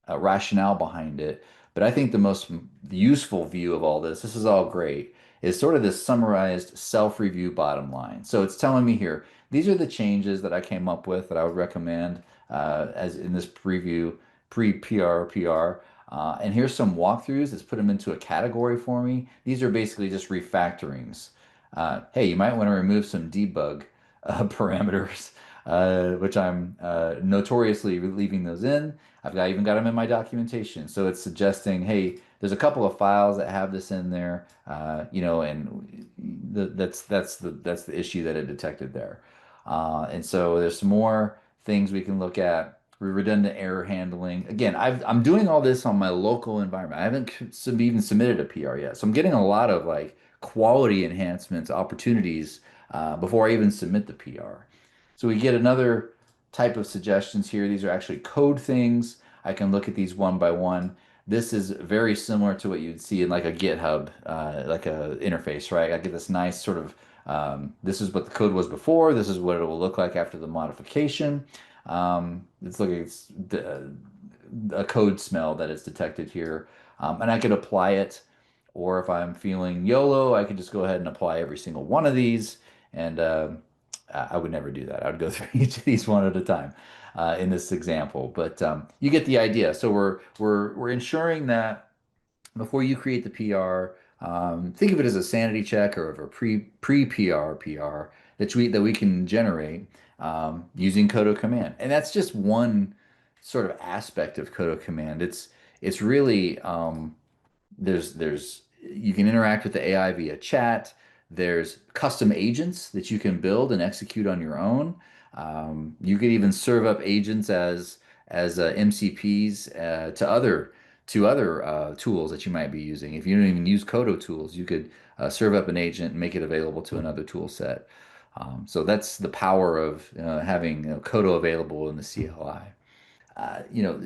rationale behind it. But I think the most useful view of all this is all great, is sort of this summarized self-review bottom line. So it's telling me here, these are the changes that I came up with that I would recommend as in this preview, pre-PR, PR. And here's some walkthroughs. Let's put them into a category for me. These are basically just refactorings. Hey, you might want to remove some debug parameters, which I'm notoriously leaving those in. Even got them in my documentation. So it's suggesting, hey, there's a couple of files that have this in there, and that's the issue that it detected there. And so there's some more things we can look at. Redundant error handling. Again, I'm doing all this on my local environment. I haven't even submitted a PR yet, so I'm getting a lot of like quality enhancements, opportunities before I even submit the PR. So we get another type of suggestions here. These are actually code things. I can look at these one by one. This is very similar to what you'd see in like a GitHub, like a interface, right? I get this nice sort of, this is what the code was before. This is what it will look like after the modification. It's a code smell that is detected here. And I could apply it, or if I'm feeling YOLO, I could just go ahead and apply every single one of these. And I would never do that. I would go through each of these one at a time in this example. But you get the idea. So we're ensuring that before you create the PR, Think of it as a sanity check or of a pre PR that we can generate using Codo command. And that's just one sort of aspect of Codo command. It's really there's you can interact with the AI via chat. There's custom agents that you can build and execute on your own. You could even serve up agents as MCPs to other tools that you might be using. If you don't even use Codo tools, you could serve up an agent and make it available to another tool set. So that's the power of having Codo available in the CLI. You know,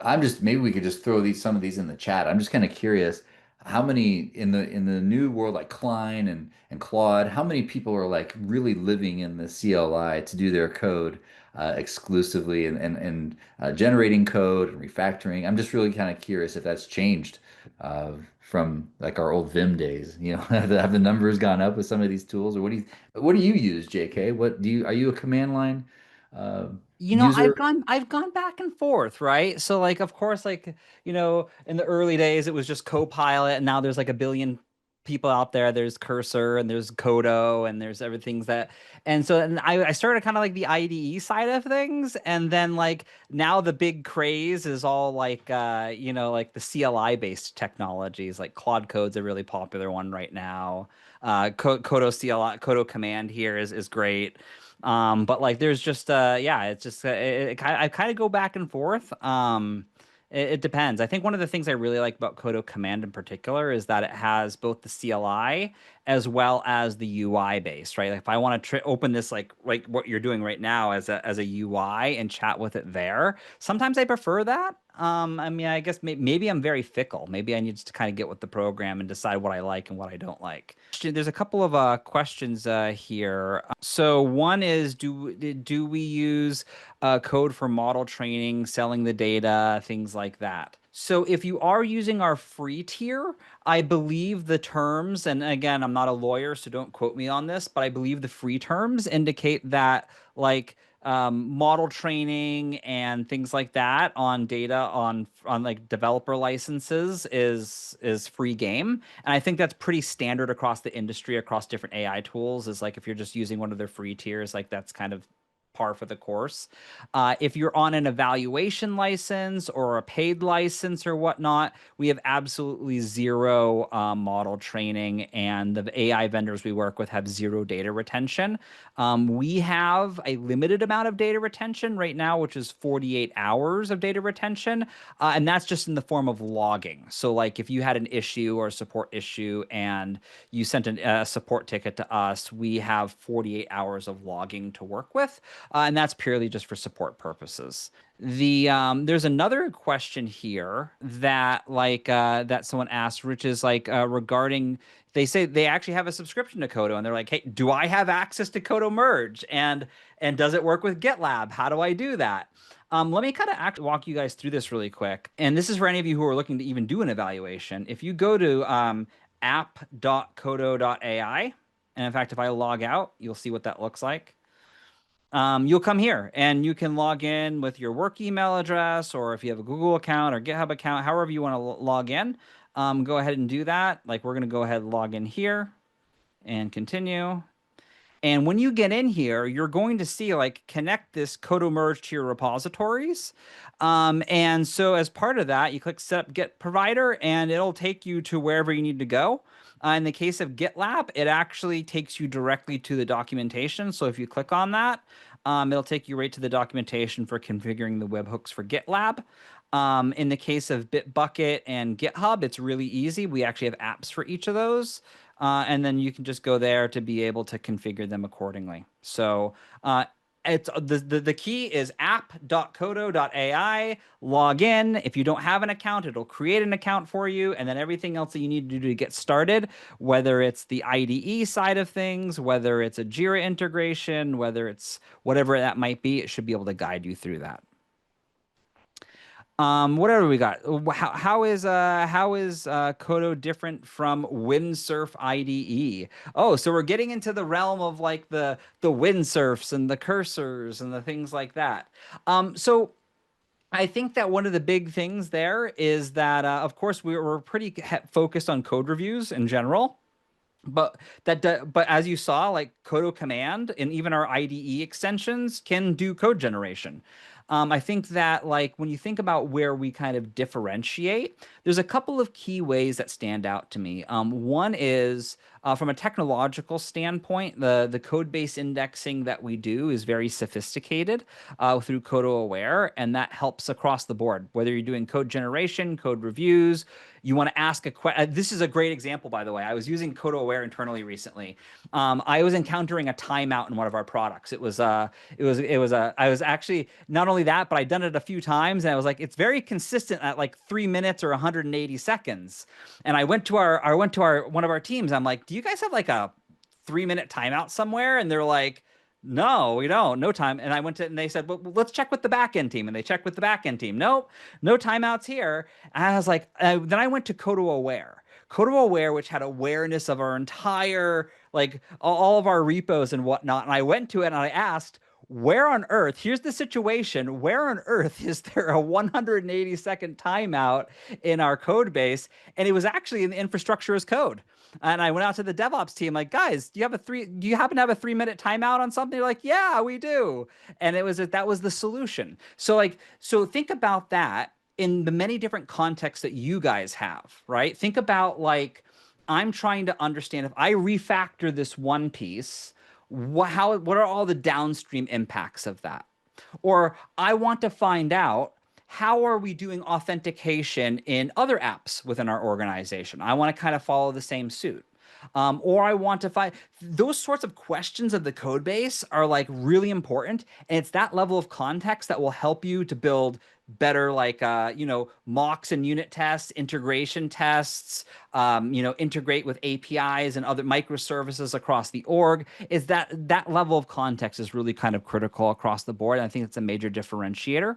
I'm just maybe we could just throw some of these in the chat. I'm just kind of curious how many in the new world like Klein and Claude, how many people are like really living in the CLI to do their code exclusively and generating code and refactoring. I'm just really kind of curious if that's changed from like our old Vim days. You know, have the numbers gone up with some of these tools, or what do you use, JK? What do you are you a command line uh, You know, user? I've gone back and forth, right? So like of course like, in the early days it was just Copilot and now there's like a billion people out there. There's Cursor and there's Codo and there's everything's that. And I started kind of like the IDE side of things and then like now the big craze is all like like the CLI based technologies like Claude Code's a really popular one right now. Codo CLI Codo command here is great. But like there's just yeah, it's just I kind of go back and forth. It depends. I think one of the things I really like about Codo Command in particular is that it has both the CLI as well as the UI base, right? Like if I want to open this like what you're doing right now as a UI and chat with it there, sometimes I prefer that. I mean, I guess maybe I'm very fickle. Maybe I need to kind of get with the program and decide what I like and what I don't like. There's a couple of questions here. So one is, do we use code for model training, selling the data, things like that? So if you are using our free tier, I believe the terms, and again, I'm not a lawyer, so don't quote me on this, but I believe the free terms indicate that like model training and things like that on data on like developer licenses is free game. And I think that's pretty standard across the industry, across different AI tools, is like if you're just using one of their free tiers, like that's kind of par for the course. If you're on an evaluation license or a paid license or whatnot, we have absolutely zero model training, and the AI vendors we work with have zero data retention. We have a limited amount of data retention right now, which is 48 hours of data retention, and that's just in the form of logging. So, like if you had an issue or a support issue and you sent a support ticket to us, we have 48 hours of logging to work with, and that's purely just for support purposes. There's another question here that that someone asked, which is like regarding, they say they actually have a subscription to Codo and they're like, hey, do I have access to Codo Merge? And does it work with GitLab? How do I do that? Let me kind of walk you guys through this really quick. And this is for any of you who are looking to even do an evaluation. If you go to app.codo.ai, and in fact, if I log out, you'll see what that looks like. You'll come here and you can log in with your work email address, or if you have a Google account or GitHub account, however you want to log in, go ahead and do that. Like we're going to go ahead and log in here and continue. And when you get in here, you're going to see like connect this Codo merge to your repositories. And so as part of that, you click set up Git provider and it'll take you to wherever you need to go. In the case of GitLab, it actually takes you directly to the documentation. So if you click on that, it'll take you right to the documentation for configuring the webhooks for GitLab. In the case of Bitbucket and GitHub, it's really easy. We actually have apps for each of those. And then you can just go there to be able to configure them accordingly. So it's the key is app.codo.ai, log in. If you don't have an account, it'll create an account for you, and then everything else that you need to do to get started, whether it's the IDE side of things, whether it's a Jira integration, whether it's whatever that might be, it should be able to guide you through that. Whatever we got. How is Codo different from Windsurf IDE? Oh, so we're getting into the realm of like the windsurfs and the cursors and the things like that. So I think that one of the big things there is that, of course, we're pretty focused on code reviews in general. But as you saw, like Qodo command and even our IDE extensions can do code generation. I think that like when you think about where we kind of differentiate, there's a couple of key ways that stand out to me. One is from a technological standpoint, the code base indexing that we do is very sophisticated through Qodo Aware, and that helps across the board. Whether you're doing code generation, code reviews, you want to ask a question. This is a great example, by the way. I was using Qodo Aware internally recently. I was encountering a timeout in one of our products. I was actually not only that, but I'd done it a few times, and I was like, it's very consistent at like 3 minutes or 180 seconds. And I went to our one of our teams. I'm like, do you guys have like a 3 minute timeout somewhere? And they're like, no, we don't. No time. And I went to, and they said, well, let's check with the backend team. And they checked with the backend team. Nope, no timeouts here. And I was like, then I went to Qodo Aware. Qodo Aware, which had awareness of our entire, like all of our repos and whatnot. And I went to it and I asked, where on earth, here's the situation, where on earth is there a 180-second timeout in our code base? And it was actually in the infrastructure as code. And I went out to the DevOps team, like, guys, do you happen to have a 3 minute timeout on something? They're like, yeah, we do. And that was the solution. So think about that in the many different contexts that you guys have, right? Think about like, I'm trying to understand if I refactor this one piece, what are all the downstream impacts of that? Or I want to find out how are we doing authentication in other apps within our organization? I want to kind of follow the same suit. Or I want to find those sorts of questions of the code base are like really important. And it's that level of context that will help you to build better like mocks and unit tests, integration tests, integrate with APIs and other microservices across the org. Is that level of context is really kind of critical across the board. And I think it's a major differentiator.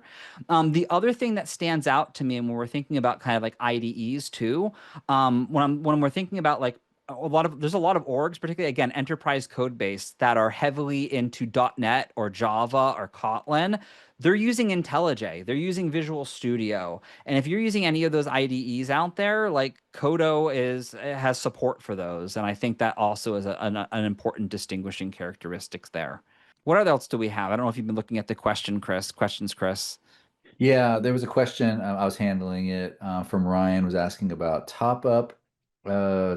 The other thing that stands out to me, and when we're thinking about kind of like IDEs too, when we're thinking about like there's a lot of orgs, particularly again enterprise code base that are heavily into .NET or Java or Kotlin. They're using IntelliJ, they're using Visual Studio, and if you're using any of those IDEs out there, like Qodo has support for those, and I think that also is an important distinguishing characteristics there. What else do we have? I don't know if you've been looking at the questions, Chris. Yeah, there was a question. I was handling it from Ryan was asking about top up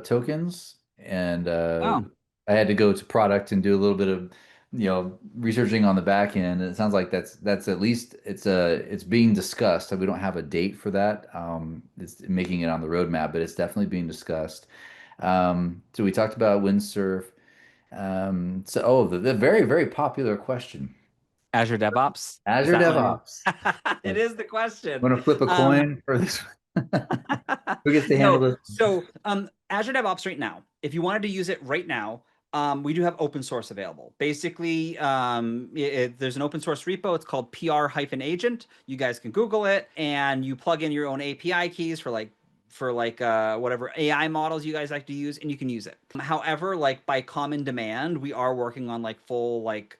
tokens, and Oh, I had to go to product and do a little bit of researching on the back end. And it sounds like that's at least it's being discussed. We don't have a date for that. It's making it on the roadmap, but it's definitely being discussed. So we talked about windsurf. The very, very popular question. Azure DevOps. Is Azure that one? DevOps. It is the question. Want to flip a Um, coin for this one? Who gets to handle No, this? so Azure DevOps right now, if you wanted to use it right now, we do have open source available. Basically, there's an open source repo. It's called PR-agent. You guys can Google it, and you plug in your own API keys for like whatever AI models you guys like to use, and you can use it. However, like by common demand, we are working on like full like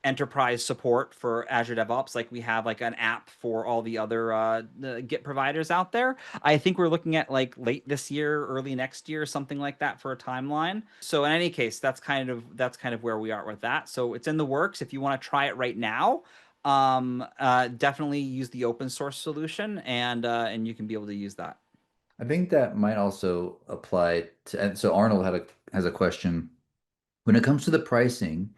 enterprise support for Azure DevOps. Like we have like an app for all the other the Git providers out there. I think we're looking at like late this year, early next year, something like that for a timeline. So in any case, that's kind of where we are with that. So it's in the works. If you want to try it right now, definitely use the open source solution, and you can be able to use that. I think that might also apply to, and so Arnold has a question. When it comes to the pricing,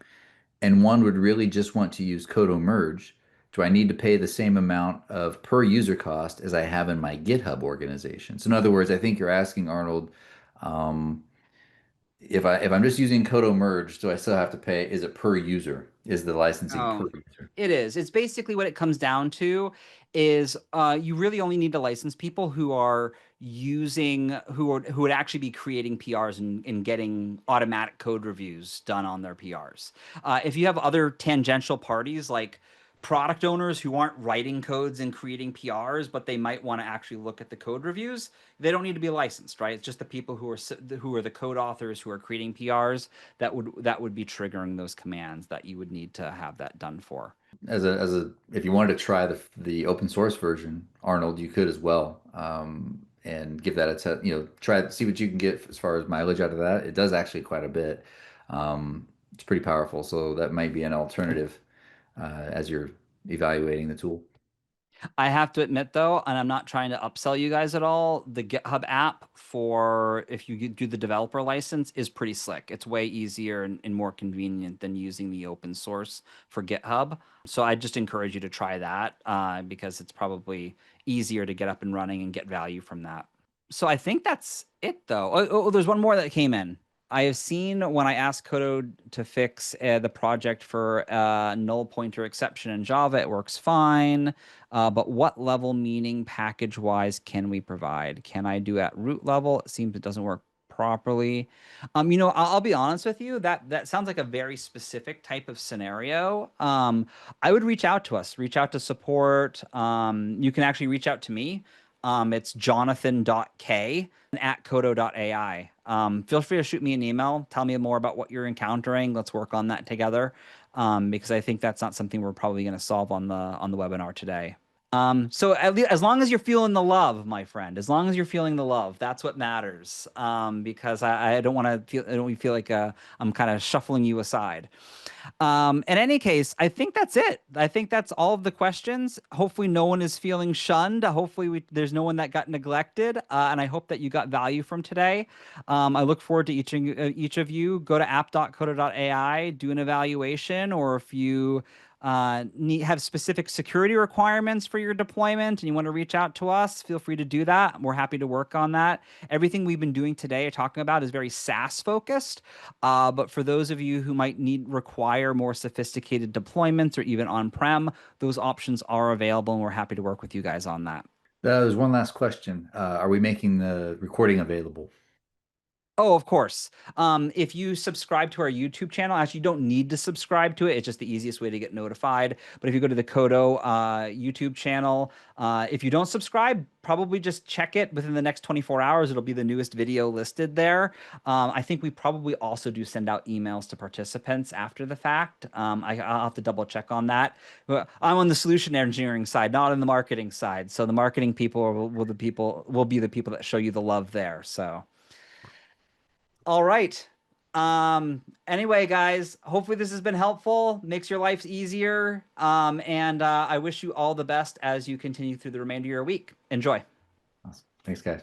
and one would really just want to use Codo merge, do I need to pay the same amount of per user cost as I have in my GitHub organization? So in other words, I think you're asking Arnold, um, if I'm just using Codo merge, do I still have to pay? Is it per user? Is the licensing per Oh, user? it is. It's basically what it comes down to is you really only need to license people who are who would actually be creating PRs and getting automatic code reviews done on their PRs. If you have other tangential parties like product owners who aren't writing codes and creating PRs, but they might want to actually look at the code reviews. They don't need to be licensed, right? It's just the people who are the code authors who are creating PRs that would be triggering those commands that you would need to have that done for. As a if you wanted to try the open source version, Arnold, you could as well. And give that a test, try see what you can get as far as mileage out of that. It does actually quite a bit. It's pretty powerful, so that might be an alternative as you're evaluating the tool. I have to admit though, and I'm not trying to upsell you guys at all, the GitHub app for if you do the developer license is pretty slick. It's way easier and more convenient than using the open source for GitHub. So I just encourage you to try that because it's probably easier to get up and running and get value from that. So I think that's it though. Oh, there's one more that came in. I have seen when I asked Qodo to fix the project for null pointer exception in Java, it works fine. But what level meaning package wise can we provide? Can I do at root level? It seems it doesn't work properly. I'll be honest with you, that sounds like a very specific type of scenario. I would reach out to us, reach out to support. You can actually reach out to me. It's jonathan.k at Qodo.ai. Feel free to shoot me an email. Tell me more about what you're encountering. Let's work on that together. Because I think that's not something we're probably going to solve on the webinar today. So at least as long as you're feeling the love, my friend, as long as you're feeling the love, that's what matters. Because I don't want to feel I don't feel like I'm kind of shuffling you aside. In any case, I think that's it. I think that's all of the questions. Hopefully, no one is feeling shunned. Hopefully, there's no one that got neglected. And I hope that you got value from today. I look forward to each of you. Go to app.coda.ai, do an evaluation, or if you have specific security requirements for your deployment and you want to reach out to us, feel free to do that. We're happy to work on that. Everything we've been doing today, talking about, is very SaaS focused. But for those of you who might require more sophisticated deployments or even on-prem, those options are available, and we're happy to work with you guys on that. There's one last question. Are we making the recording available? Oh, of course. If you subscribe to our YouTube channel, actually, you don't need to subscribe to it. It's just the easiest way to get notified. But if you go to the Qodo YouTube channel, if you don't subscribe, probably just check it within the next 24 hours. It'll be the newest video listed there. I think we probably also do send out emails to participants after the fact. I'll have to double check on that. But I'm on the solution engineering side, not on the marketing side. So the marketing people will be the people that show you the love there. So. All right. Anyway, guys, hopefully this has been helpful, makes your lives easier. And I wish you all the best as you continue through the remainder of your week. Enjoy. Awesome. Thanks, guys.